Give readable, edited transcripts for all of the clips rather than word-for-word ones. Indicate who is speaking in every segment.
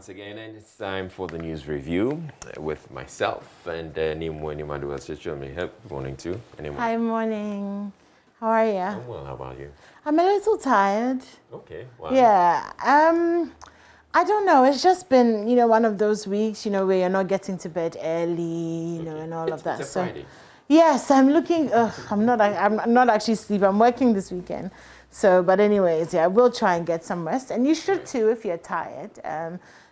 Speaker 1: once again, and it's time for the news review with myself and Nimwe Nimadu Asichome. Good morning too.
Speaker 2: Hi, morning. How are you?
Speaker 1: I'm well. How about you?
Speaker 2: I'm a little tired.
Speaker 1: Okay. Wow.
Speaker 2: Yeah. I don't know. It's just been, one of those weeks, where you're not getting to bed early, and all of that.
Speaker 1: It's a Friday.
Speaker 2: Yes, I'm looking. I'm not actually sleeping. I'm working this weekend. So, but anyways, yeah, we'll try and get some rest, and you should too if you're tired,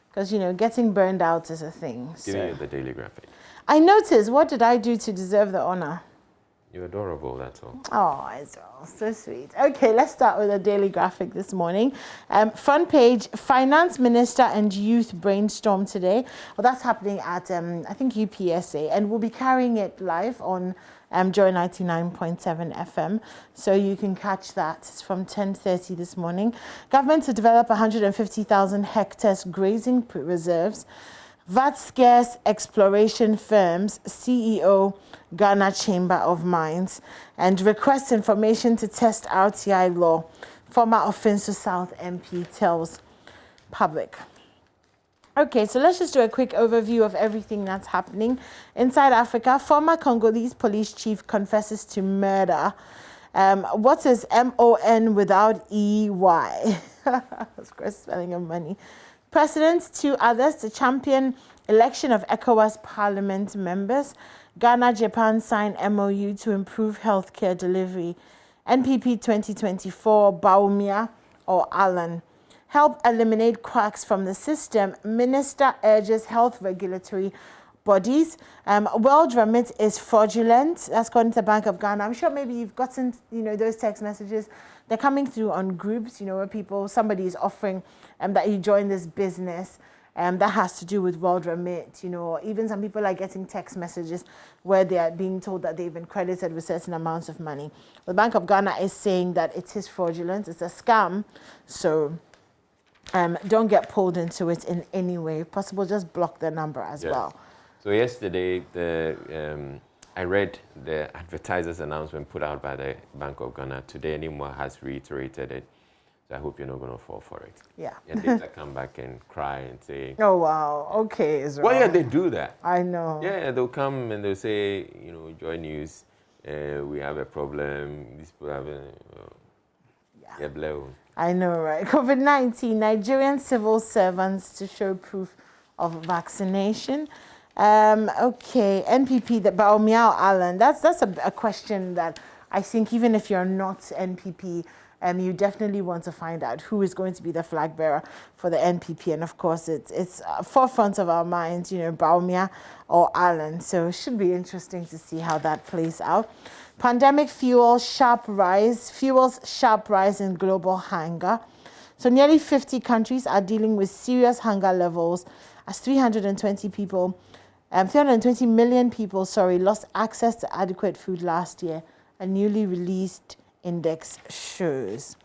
Speaker 2: because getting burned out is a thing.
Speaker 1: Giving you the daily graphic.
Speaker 2: I noticed. What did I do to deserve the honor?
Speaker 1: You're adorable. That's all.
Speaker 2: Oh, Israel, so sweet. Okay, let's start with the daily graphic this morning. Front page: Finance Minister and Youth brainstorm today. Well, that's happening at I think UPSA, and we'll be carrying it live on Joy 99.7 FM, so you can catch that. It's from 10:30 this morning. Government to develop 150,000 hectares grazing reserves. VAT scarce exploration firms, CEO, Ghana Chamber of Mines, and request information to test RTI law. Former Offensive South MP tells public. Okay, so let's just do a quick overview of everything that's happening inside Africa. Former Congolese police chief confesses to murder. What is MON without EY? That's great spelling of money. President, two others to champion election of ECOWAS parliament members. Ghana, Japan sign MOU to improve healthcare delivery. NPP 2024, Baumia or Allen. Help eliminate cracks from the system. Minister urges health regulatory bodies. World remit is fraudulent. That's according to the Bank of Ghana. I'm sure maybe you've gotten, those text messages. They're coming through on groups, where somebody is offering that you join this business that has to do with world remit, or even some people are getting text messages where they are being told that they've been credited with certain amounts of money. The Bank of Ghana is saying that it is fraudulent. It's a scam. So don't get pulled into it in any way. If possible, just block the number as well.
Speaker 1: So yesterday, I read the advertiser's announcement put out by the Bank of Ghana. Today, Nimwa has reiterated it. So I hope you're not going to fall for it.
Speaker 2: Yeah.
Speaker 1: And data come back and cry and say,
Speaker 2: oh, wow. Okay, Israel.
Speaker 1: Well, yeah, they do that.
Speaker 2: I know.
Speaker 1: Yeah, they'll come and they'll say, JoyNews, we have a problem. These people have a...
Speaker 2: I know, right? COVID-19, Nigerian civil servants to show proof of vaccination. Okay, NPP, the Baomiao Allen. That's a question that I think even if you're not NPP, you definitely want to find out who is going to be the flag bearer for the NPP. And of course, it's forefront of our minds, Baumia or Allen. So it should be interesting to see how that plays out. Pandemic fuels sharp rise in global hunger. So nearly 50 countries are dealing with serious hunger levels as 320 million people, lost access to adequate food last year. A newly released index shows.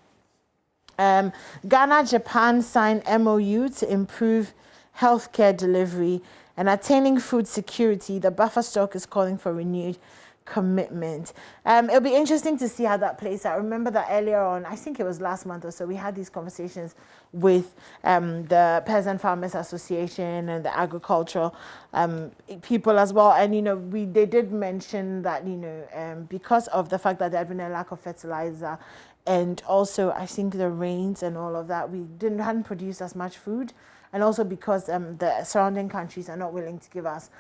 Speaker 2: Ghana, Japan signed MOU to improve healthcare delivery and attaining food security. The buffer stock is calling for renewed commitment. It'll be interesting to see how that plays out. I remember that earlier on, I think it was last month or so, we had these conversations with the Peasant Farmers Association and the agricultural people as well. And, they did mention that, because of the fact that there had been a lack of fertilizer and also I think the rains and all of that, we hadn't produced as much food. And also because the surrounding countries are not willing to give us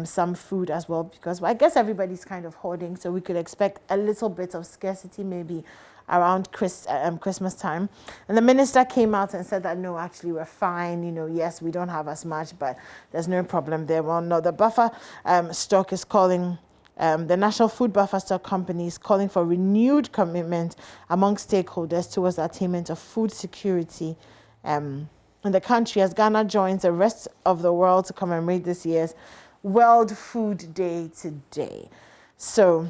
Speaker 2: some food as well, because I guess everybody's kind of hoarding, so we could expect a little bit of scarcity maybe around Christmas time. And the minister came out and said that, no, actually we're fine, yes, we don't have as much, but there's no problem there. Well, no, the buffer stock is calling, the National Food Buffer Stock Company is calling for renewed commitment among stakeholders towards the attainment of food security in the country as Ghana joins the rest of the world to commemorate this year's World Food Day today. So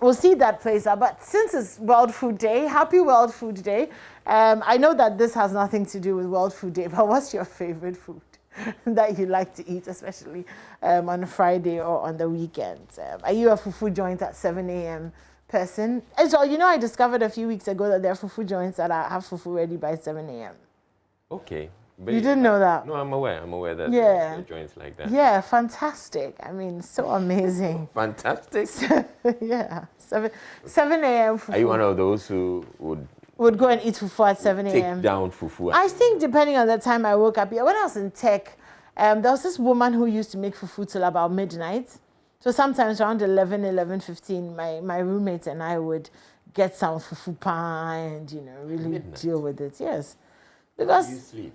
Speaker 2: we'll see that plays out. But since it's World Food Day, happy World Food Day. I know that this has nothing to do with World Food Day, but what's your favorite food that you like to eat, especially on a Friday or on the weekends? Are you a fufu joint at 7 a.m. person? And so, I discovered a few weeks ago that there are fufu joints that have fufu ready by 7 a.m.
Speaker 1: Okay. But
Speaker 2: You didn't know that?
Speaker 1: No, I'm aware. I'm aware that
Speaker 2: Yeah.
Speaker 1: there are joints like that.
Speaker 2: Yeah, fantastic. I mean, so amazing.
Speaker 1: Fantastic.
Speaker 2: Yeah, 7 a.m. fufu.
Speaker 1: Are you one of those who
Speaker 2: would go and eat fufu at 7 a.m.?
Speaker 1: Take down fufu.
Speaker 2: I think depending on the time I woke up. Yeah, when I was in tech, there was this woman who used to make fufu till about midnight. So sometimes around 11:15, my roommates and I would get some fufu pie and, really deal with it. Yes. Because
Speaker 1: you sleep.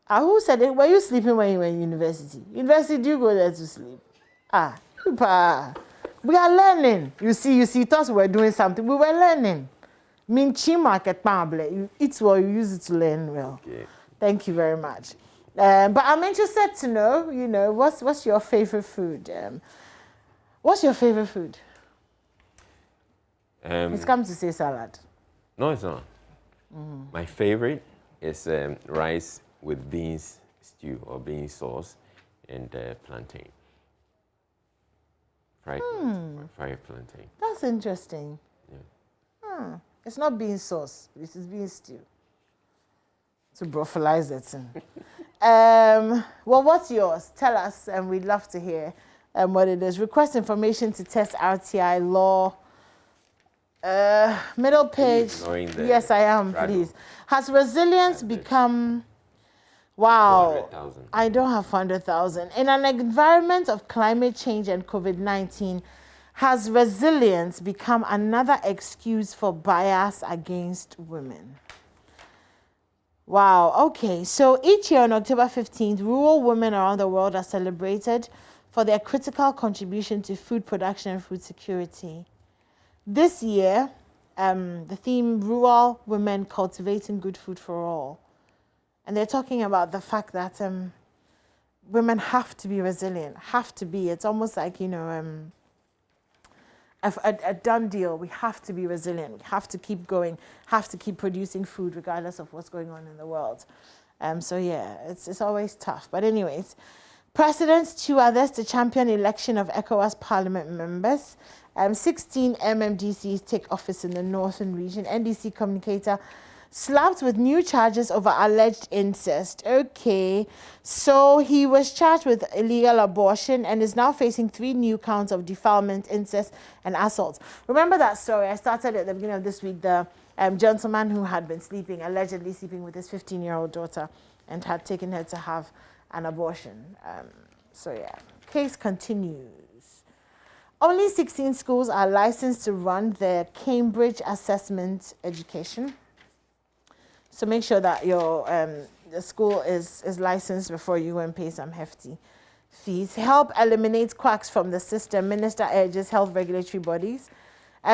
Speaker 2: Who said it? Were you sleeping when you were in university? University, do you go there to sleep? We are learning. You see, thought we were doing something. We were learning. Minchi market pamble. You eat well, you use it to learn well.
Speaker 1: Okay.
Speaker 2: Thank you very much. But I'm interested to know, what's your favorite food? What's your favorite food? It's come to say salad.
Speaker 1: No, it's not. My favorite is rice with beans stew or bean sauce and plantain. Fried plantain.
Speaker 2: That's interesting.
Speaker 1: Yeah.
Speaker 2: It's not bean sauce. This is bean stew. To brothelize it. Well, what's yours? Tell us, and we'd love to hear what it is. Request information to test RTI law. Middle page. Yes, I am, please. Has resilience become... Wow.
Speaker 1: 400,000.
Speaker 2: I don't have 100,000. In an environment of climate change and COVID-19, has resilience become another excuse for bias against women? Wow. Okay. So each year on October 15th, rural women around the world are celebrated for their critical contribution to food production and food security. This year, the theme, Rural Women Cultivating Good Food for All. And they're talking about the fact that women have to be resilient, have to be. It's almost like, a done deal. We have to be resilient. We have to keep going, have to keep producing food regardless of what's going on in the world. So yeah, it's always tough. But anyways, Presidents, 2 others to champion election of ECOWAS Parliament members. 16 MMDCs take office in the northern region. NDC communicator slapped with new charges over alleged incest. Okay, so he was charged with illegal abortion and is now facing 3 new counts of defilement, incest, and assault. Remember that story I started at the beginning of this week, the gentleman who had been allegedly sleeping with his 15-year-old daughter and had taken her to have an abortion. So yeah, case continues. Only 16 schools are licensed to run the Cambridge assessment education. So make sure that your the school is licensed before you go and pay some hefty fees. Help eliminate quacks from the system, Minister urges health regulatory bodies.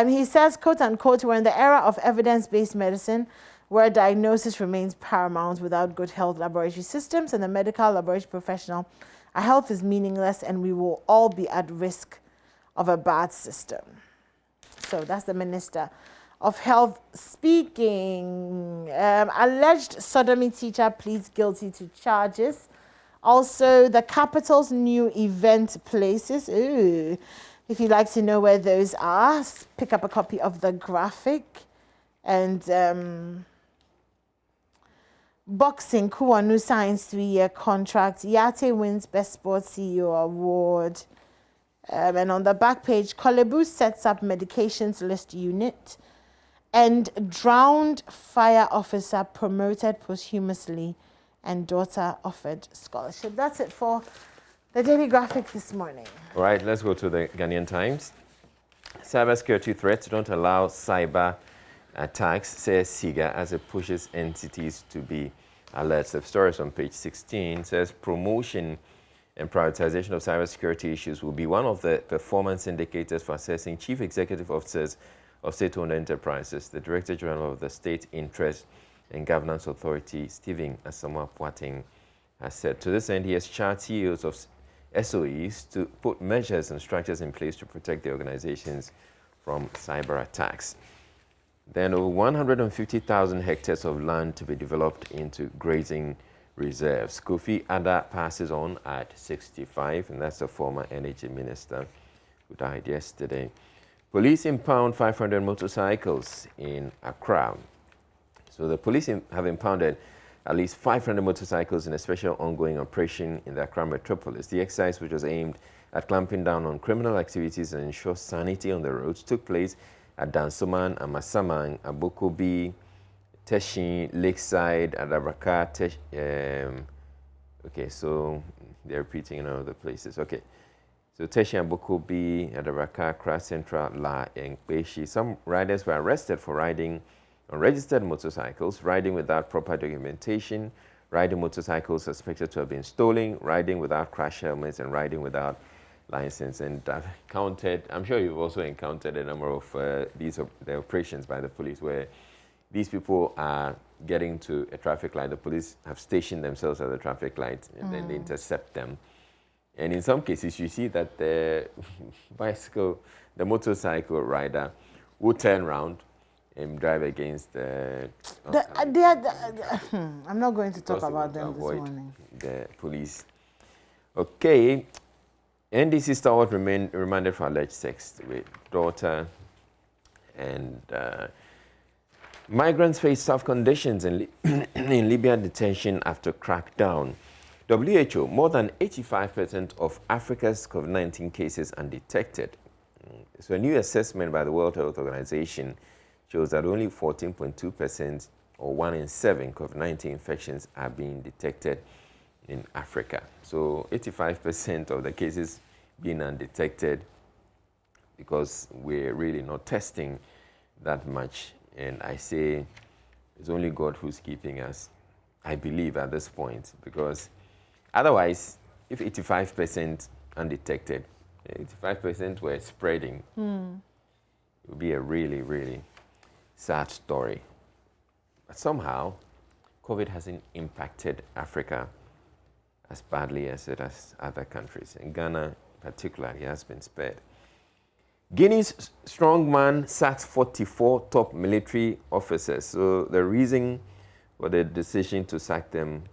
Speaker 2: He says, quote unquote, we're in the era of evidence-based medicine where diagnosis remains paramount without good health laboratory systems and the medical laboratory professional. Our health is meaningless and we will all be at risk of a bad system. So that's the Minister of Health speaking. Alleged sodomy teacher pleads guilty to charges. Also, the capital's new event places. Ooh. If you'd like to know where those are, pick up a copy of the graphic. And boxing, Kuwanu signs 3-year contract. Yate wins Best Sports CEO Award. And on the back page, Kolebu sets up medications list unit. And drowned fire officer promoted posthumously and daughter offered scholarship. That's it for the Daily Graphic this morning.
Speaker 1: All right, let's go to the Ghanaian Times. Cybersecurity threats don't allow cyber attacks, says SIGA, as it pushes entities to be alert. The story on page 16 says promotion and prioritization of cybersecurity issues will be one of the performance indicators for assessing chief executive officers of state-owned enterprises. The Director General of the State Interest and Governance Authority, Stephen Asamoah Boateng, has said. To this end, he has charged CEOs of SOEs to put measures and structures in place to protect the organizations from cyber attacks. Then over 150,000 hectares of land to be developed into grazing reserves. Kofi Ada passes on at 65, and that's the former energy minister who died yesterday. Police impound 500 motorcycles in Accra. So the police have impounded at least 500 motorcycles in a special ongoing operation in the Accra metropolis. The exercise, which was aimed at clamping down on criminal activities and ensure sanity on the roads, took place at Dansoman, Amasaman, Abokobi, Teshin, Lakeside, Adabraka, okay, so they're repeating in all the places. Okay, so Teshin, Abokobi, Adabraka, Accra Central, La, and Kweshi. Some riders were arrested for riding unregistered motorcycles, riding without proper documentation, riding motorcycles suspected to have been stolen, riding without crash helmets, and riding without license. And I've counted, I'm sure you've also encountered a number of the operations by the police where these people are getting to a traffic light. The police have stationed themselves at the traffic light, and then they intercept them. And in some cases, you see that the motorcycle rider will turn around and drive against
Speaker 2: I'm not going to talk about them this morning.
Speaker 1: The police. Okay. NDC stalwart remanded for alleged sex with daughter. And migrants face tough conditions in Libyan detention after crackdown. WHO, more than 85% of Africa's COVID-19 cases undetected. So a new assessment by the World Health Organization shows that only 14.2% or 1 in 7 COVID-19 infections are being detected in Africa. So 85% of the cases being undetected because we're really not testing that much. And I say it's only God who's keeping us, I believe, at this point, because otherwise, if 85% undetected, 85% were spreading, it would be a really, really sad story. But somehow, COVID hasn't impacted Africa as badly as it has other countries. In Ghana, particularly, has been spared. Guinea's strongman sacked 44 top military officers. So the reason for the decision to sack them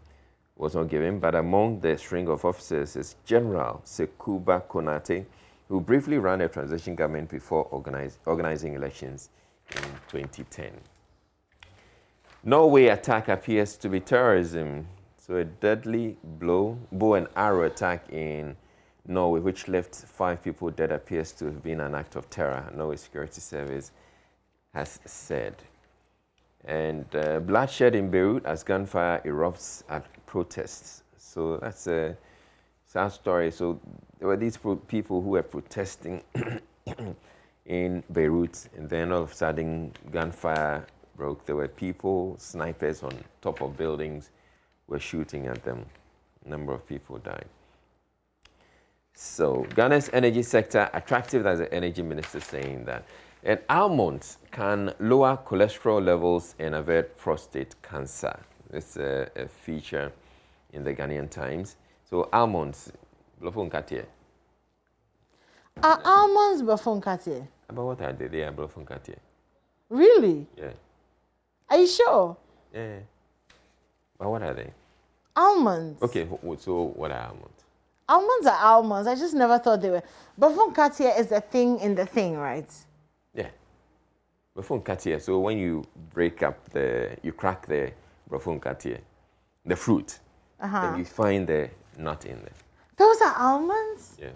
Speaker 1: was not given, but among the string of officers is General Sekuba Konate, who briefly ran a transition government before organizing elections in 2010. Norway attack appears to be terrorism. So a deadly bow and arrow attack in Norway, which left 5 people dead, appears to have been an act of terror, Norway Security Service has said. And bloodshed in Beirut as gunfire erupts at protests. So that's a sad story. So there were these people who were protesting in Beirut, and then all of a sudden gunfire broke. There were people, snipers on top of buildings, were shooting at them. A number of people died. So Ghana's energy sector, attractive as the energy minister saying that. And almonds can lower cholesterol levels and avert prostate cancer. It's a feature in the Ghanaian Times. So almonds, blofonkatie.
Speaker 2: Are almonds blofonkatie?
Speaker 1: About what are they? They are blofonkatie.
Speaker 2: Really?
Speaker 1: Yeah.
Speaker 2: Are you sure?
Speaker 1: Yeah. But what are they?
Speaker 2: Almonds.
Speaker 1: Okay, so what are almonds?
Speaker 2: Almonds are almonds. I just never thought they were. Blofonkatie is a thing in the thing, right?
Speaker 1: Yeah. Blofonkatie. So when you you crack the blofonkatie, the fruit, then you find the nut in there.
Speaker 2: Those are almonds?
Speaker 1: Yeah.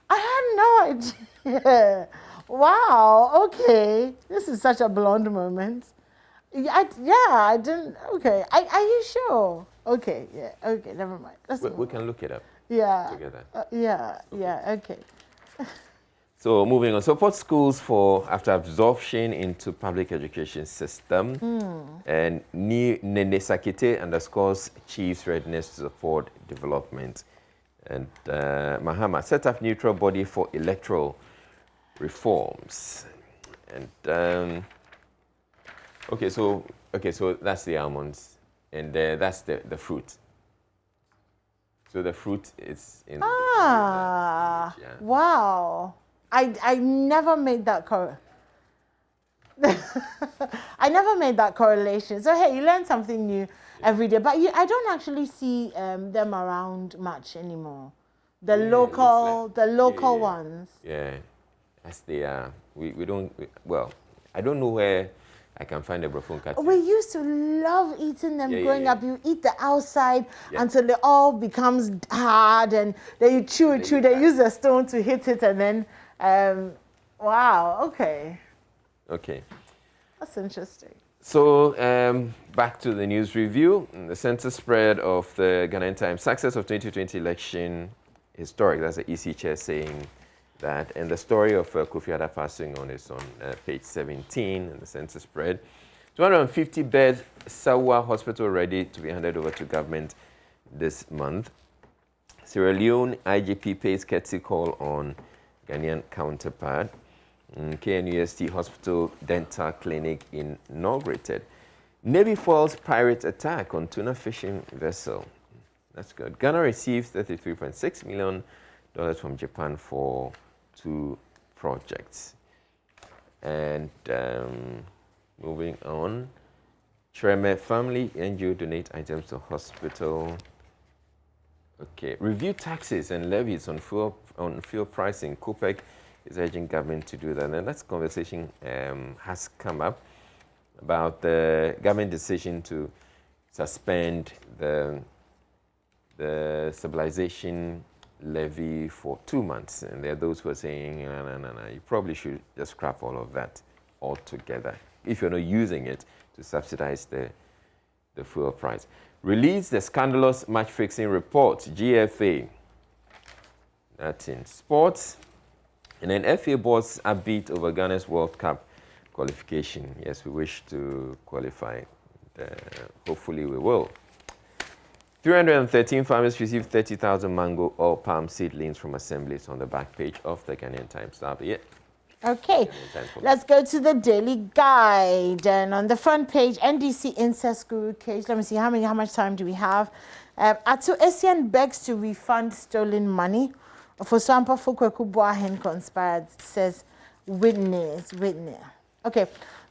Speaker 2: I had no idea. Wow, okay. This is such a blonde moment. I didn't, okay. Are you sure? Okay, yeah, okay, never mind.
Speaker 1: We can look it up together.
Speaker 2: Okay.
Speaker 1: So moving on. Support schools after absorption into public education system. And Nene Sakite underscores chief's readiness to support development. And Mahama set up neutral body for electoral reforms. And okay, so that's the almonds, and that's the fruit. So the fruit is in. Yeah.
Speaker 2: Wow! I never made that I never made that correlation. So hey, you learn something new every day. But I don't actually see them around much anymore. The local ones.
Speaker 1: Yeah, as they are. We don't. Well, I don't know where I can find a brofunka.
Speaker 2: We used to love eating them growing up. You eat the outside
Speaker 1: Yeah.
Speaker 2: until it all becomes hard, and then you chew it, chew. They use a stone to hit it, and then, wow, okay.
Speaker 1: Okay.
Speaker 2: That's interesting.
Speaker 1: So back to the news review. The center spread of the Ghanaian Times, success of 2020 election, historic. That's the EC chair saying that. And the story of Kofi Addo passing on is on page 17 in the center spread. 250-bed Sawa Hospital ready to be handed over to government this month. Sierra Leone IGP pays courtesy call on Ghanaian counterpart. KNUST Hospital Dental Clinic inaugurated. Navy foils pirate attack on tuna fishing vessel. That's good. Ghana receives $33.6 million from Japan for 2 projects. And moving on, Treme family NGO donate items to hospital. Okay, review taxes and levies on fuel pricing. COPEC is urging government to do that. And that conversation has come up about the government decision to suspend the stabilization levy for 2 months. And there are those who are saying, no, you probably should just scrap all of that altogether if you're not using it to subsidize the fuel price. Release the scandalous match-fixing report, GFA. That's in sports. And then FA boards upbeat over Ghana's World Cup qualification. Yes, we wish to qualify. Hopefully we will. 313 farmers received 30,000 mango or palm seedlings from assemblies on the back page of the Ghanaian Times. That'll be it.
Speaker 2: Okay, let's go to the Daily Guide. And on the front page, NDC incest guru case. Let me see, how much time do we have? Atu Essien begs to refund stolen money. For example, Fukweku Boahen conspired, says witness. Okay,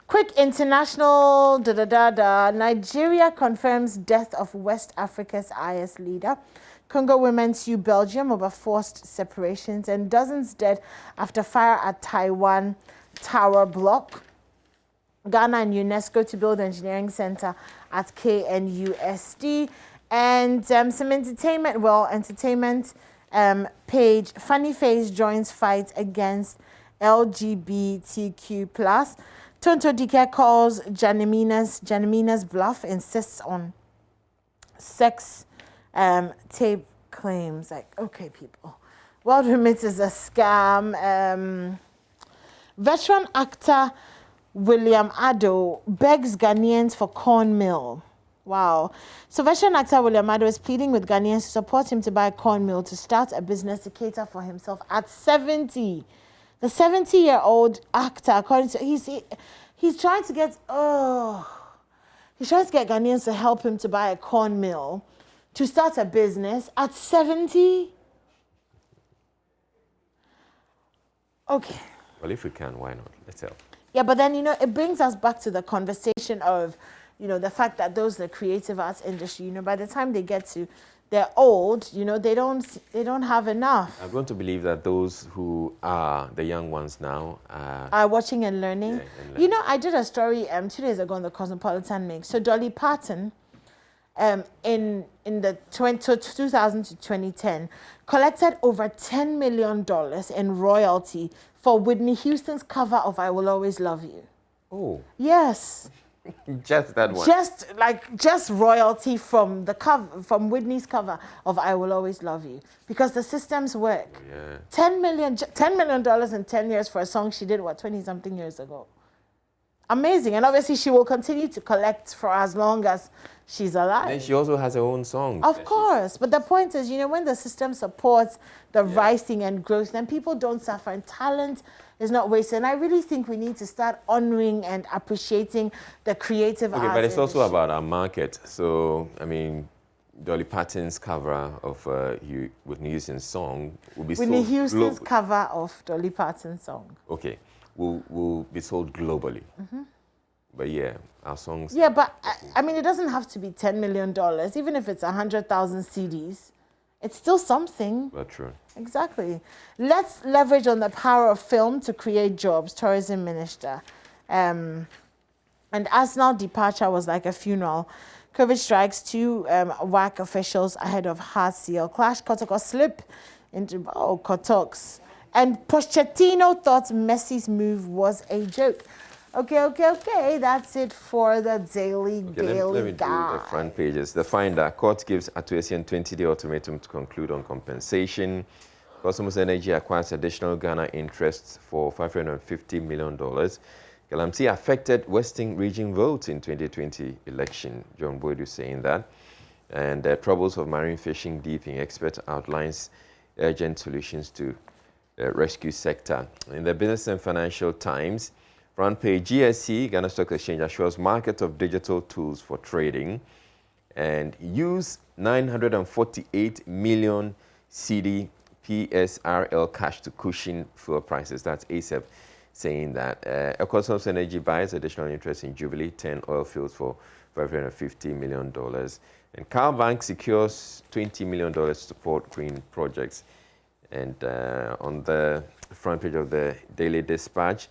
Speaker 2: quick international, Nigeria confirms death of West Africa's IS leader. Congo women sue Belgium over forced separations, and dozens dead after fire at Taiwan tower block. Ghana and UNESCO to build engineering center at KNUST. And some entertainment page, Funny Face joins fight against LGBTQ+. Tonto Dike calls Janimina's bluff, insists on sex tape claims. Like, okay, people. World Remit is a scam. Veteran actor William Addo begs Ghanaians for cornmeal. Wow. So veteran actor William Addo is pleading with Ghanaians to support him to buy cornmeal to start a business to cater for himself at 70. The 70-year-old actor, according to he's trying to get Ghanaians to help him to buy a cornmeal to start a business at 70. Okay.
Speaker 1: Well, if we can, why not? Let's help.
Speaker 2: Yeah, but then it brings us back to the conversation of the fact that those in the creative arts industry, by the time they get to, they're old, they don't have enough.
Speaker 1: I'm going to believe that those who are the young ones now
Speaker 2: are watching and learning.
Speaker 1: Yeah, and learning.
Speaker 2: I did a story 2 days ago on the Cosmopolitan Mix. So Dolly Parton, in the 2000 to 2010, collected over $10 million in royalty for Whitney Houston's cover of "I Will Always Love You."
Speaker 1: Oh.
Speaker 2: Yes.
Speaker 1: Just that one.
Speaker 2: Just royalty from the cover, from Whitney's cover of "I Will Always Love You," because the systems work.
Speaker 1: Yeah.
Speaker 2: $10 million in 10 years for a song she did 20-something years ago. Amazing, and obviously she will continue to collect for as long as she's alive.
Speaker 1: And she also has her own song.
Speaker 2: Of course, but the point is, when the system supports the rising and growth, then people don't suffer, and talent is not wasted. And I really think we need to start honoring and appreciating the creative arts.
Speaker 1: Okay, but it's also
Speaker 2: industry.
Speaker 1: about our market. So, Dolly Parton's cover of Whitney Houston's song will be
Speaker 2: Whitney
Speaker 1: sold
Speaker 2: Houston's cover of Dolly Parton's song.
Speaker 1: Okay, will be sold globally.
Speaker 2: Mm-hmm.
Speaker 1: But yeah, our songs.
Speaker 2: Yeah, but it doesn't have to be $10 million. Even if it's 100,000 CDs, it's still something.
Speaker 1: But true.
Speaker 2: Exactly. Let's leverage on the power of film to create jobs. Tourism Minister. And Arsenal departure was like a funeral. COVID strikes 2 WAC officials ahead of hard seal clash. Kotoko slip into Kotoks. And Pochettino thought Messi's move was a joke. Okay. That's it for the daily
Speaker 1: Let me do
Speaker 2: guide.
Speaker 1: the front pages. The Finder, court gives Atuesian 20-day ultimatum to conclude on compensation. Cosmos Energy acquires additional Ghana interests for $550 million. Galamsey affected Western region votes in 2020 election. John Boyd is saying that. And troubles of marine fishing deeping. Expert outlines urgent solutions to rescue sector. In the Business and Financial Times, front page, GSC, Ghana Stock Exchange, assures market of digital tools for trading and use 948 million CD PSRL cash to cushion fuel prices. That's ASEP saying that. Ecosys Energy buys additional interest in Jubilee 10 oil fields for $550 million. And Carl Bank secures $20 million to support green projects. And on the front page of the Daily Dispatch,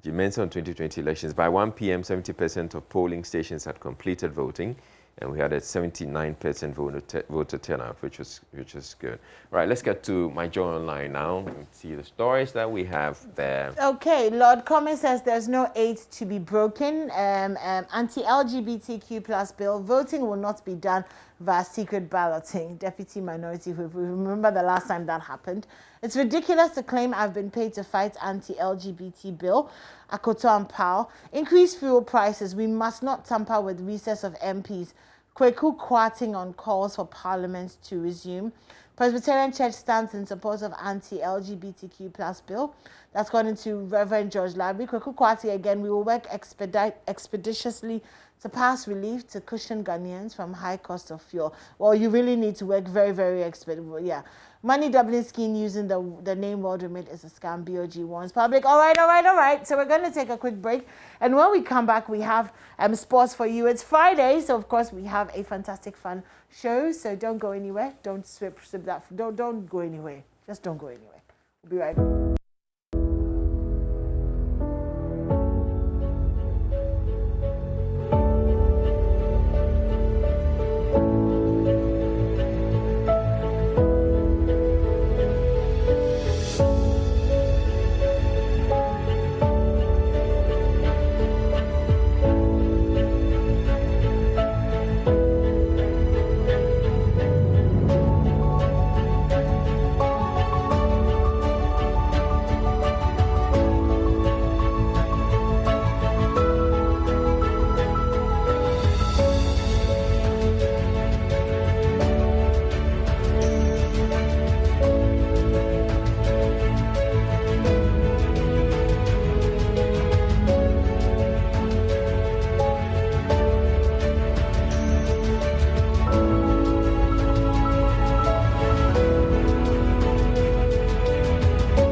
Speaker 1: you mentioned 2020 elections. By 1 p.m., 70% of polling stations had completed voting, and we had a 79% voter turnout, which is good. All right, let's get to my Joy Online now and see the stories that we have there.
Speaker 2: Okay, Lord Common says there's no aid to be broken. Anti-LGBTQ plus bill, voting will not be done via secret balloting. Deputy Minority Whip, we remember the last time that happened. It's ridiculous to claim I've been paid to fight anti-LGBT bill. Akoto and Powell. Increased fuel prices. We must not tamper with recess of MPs. Kweku Kwarting on calls for Parliament to resume. Presbyterian Church stands in support of anti-LGBTQ plus bill. That's according to Reverend George Library. Kweku Kwarting again, we will work expeditiously to pass relief to cushion Ghanaians from high cost of fuel. Well, you really need to work very, very expeditiously. Yeah. Money doubling scheme using the name World Remit is a scam. BOG warns public. All right. So we're going to take a quick break. And when we come back, we have sports for you. It's Friday, so of course we have a fantastic fun show. So don't go anywhere. Don't swip that. Don't go anywhere. Just don't go anywhere. We'll be right back.